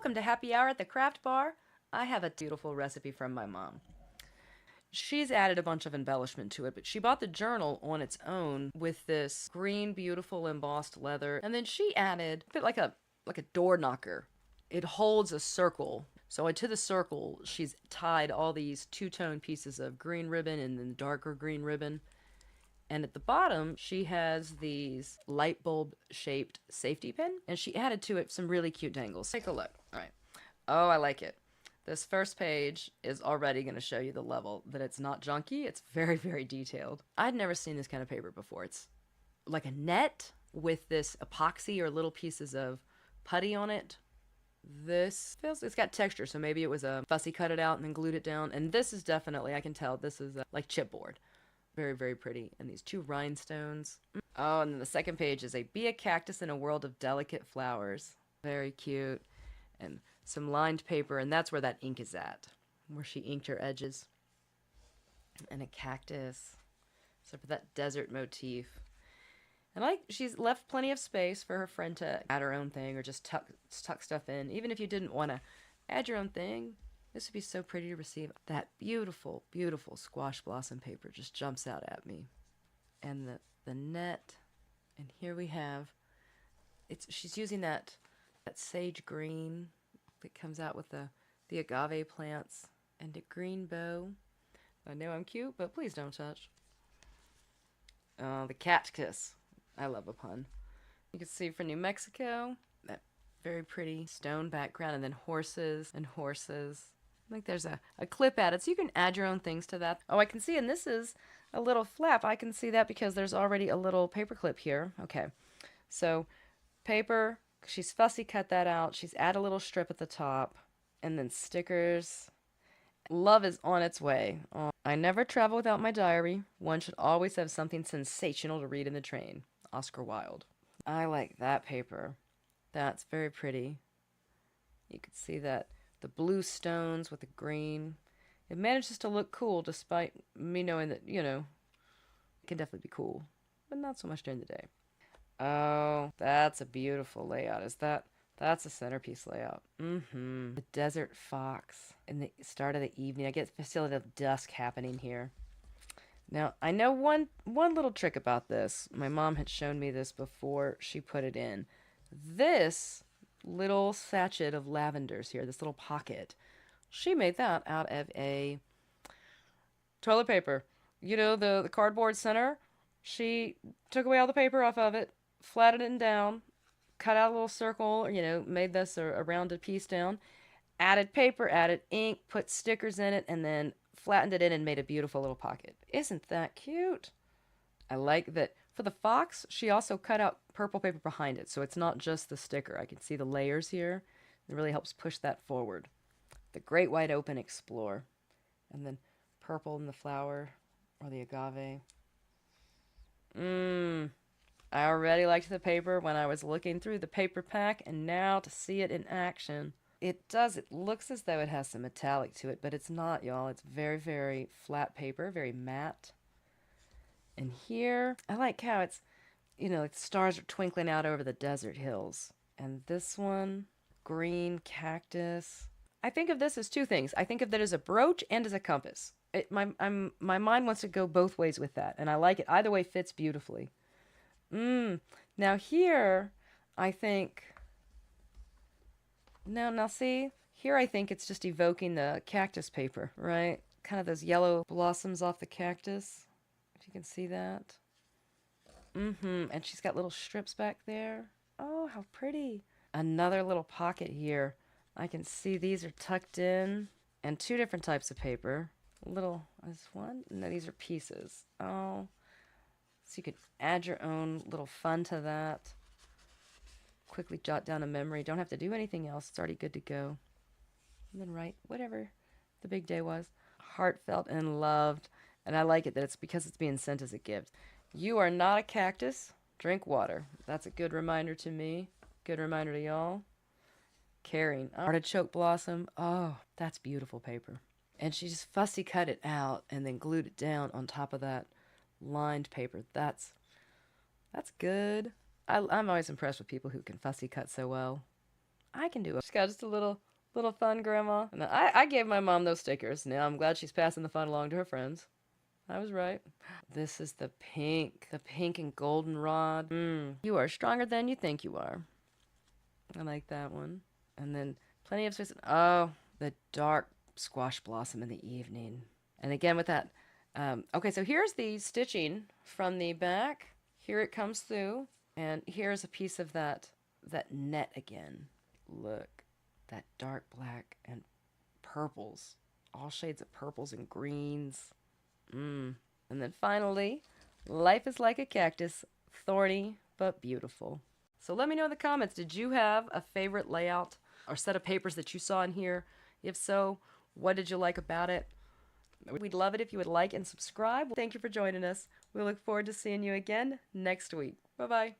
welcome to Happy Hour at the Craft Bar. I have a beautiful recipe from my mom. She's added a bunch of embellishment to it, but she bought the journal on its own with this green, beautiful embossed leather, and then she added a bit like a door knocker. It holds a circle. So to the circle, she's tied all these two-tone pieces of green ribbon and then darker green ribbon. And at the bottom, she has these light bulb shaped safety pin, and she added to it some really cute dangles. Take a look. All right. Oh, I like it. This first page is already going to show you the level that it's not junky. It's very, very detailed. I'd never seen this kind of paper before. It's like a net with this epoxy or little pieces of putty on it. This feels, it's got texture, so maybe it was a fussy cut it out and then glued it down. And this is definitely, I can tell, this is like chipboard. Very, very pretty. And these two rhinestones. Oh, and then the second page is Be a Cactus in a World of Delicate Flowers. Very cute. And some lined paper, and that's where that ink is at, where she inked her edges. And a cactus. So for that desert motif. And she's left plenty of space for her friend to add her own thing or just tuck stuff in. Even if you didn't want to add your own thing, this would be so pretty to receive. That beautiful, beautiful squash blossom paper just jumps out at me. And the net, and here we have, she's using that sage green that comes out with the agave plants and a green bow. I know I'm cute, but please don't touch. The cactus. I love a pun. You can see for New Mexico, that very pretty stone background, and then horses and horses. I think there's a clip added, so you can add your own things to that. Oh, I can see, and this is a little flap. I can see that because there's already a little paper clip here. Okay, so paper, she's fussy cut that out. She's added a little strip at the top, and then stickers. Love is on its way. Oh, I never travel without my diary. One should always have something sensational to read in the train. Oscar Wilde. I like that paper. That's very pretty. You can see that the blue stones with the green. It manages to look cool despite me knowing that, it can definitely be cool, but not so much during the day. Oh, that's a beautiful layout. That's a centerpiece layout. The desert fox in the start of the evening. I get a little dusk happening here. Now, I know one little trick about this. My mom had shown me this before she put it in. This little sachet of lavenders here, this little pocket, she made that out of a toilet paper. The cardboard center, she took away all the paper off of it, flattened it down, cut out a little circle, made this a rounded piece down, added paper, added ink, put stickers in it, and then flattened it in and made a beautiful little pocket. Isn't that cute? I like that. For the fox, she also cut out purple paper behind it, so it's not just the sticker. I can see the layers here. It really helps push that forward. The Great Wide Open Explore. And then purple in the flower, or the agave. I already liked the paper when I was looking through the paper pack, and now to see it in action. It looks as though it has some metallic to it, but it's not, y'all. It's very, very flat paper, very matte. And here, I like how it's, like the stars are twinkling out over the desert hills. And this one, green cactus. I think of this as two things. I think of that as a brooch and as a compass. My mind wants to go both ways with that, and I like it. Either way fits beautifully. Now here, I think... Now see, here I think it's just evoking the cactus paper, right? Kind of those yellow blossoms off the cactus, if you can see that. And she's got little strips back there. Oh, how pretty. Another little pocket here. I can see these are tucked in, and two different types of paper. Is one? No, these are pieces. Oh, so you could add your own little fun to that. Quickly jot down a memory. Don't have to do anything else. It's already good to go. And then write whatever the big day was. Heartfelt and loved. And I like it that it's because it's being sent as a gift. You are not a cactus. Drink water. That's a good reminder to me. Good reminder to y'all. Caring. Artichoke blossom. Oh, that's beautiful paper. And she just fussy cut it out and then glued it down on top of that lined paper. That's good. I'm always impressed with people who can fussy cut so well. I can do it. She's got just a little fun grandma. And I gave my mom those stickers. Now I'm glad she's passing the fun along to her friends. I was right. This is the pink and goldenrod. You are stronger than you think you are. I like that one. And then plenty of space. Oh, the dark squash blossom in the evening. And again with that. Okay, so here's the stitching from the back. Here it comes through. And here's a piece of that net again. Look, that dark black and purples. All shades of purples and greens. And then finally, life is like a cactus, thorny but beautiful. So let me know in the comments, did you have a favorite layout or set of papers that you saw in here? If so, what did you like about it? We'd love it if you would like and subscribe. Thank you for joining us. We look forward to seeing you again next week. Bye-bye.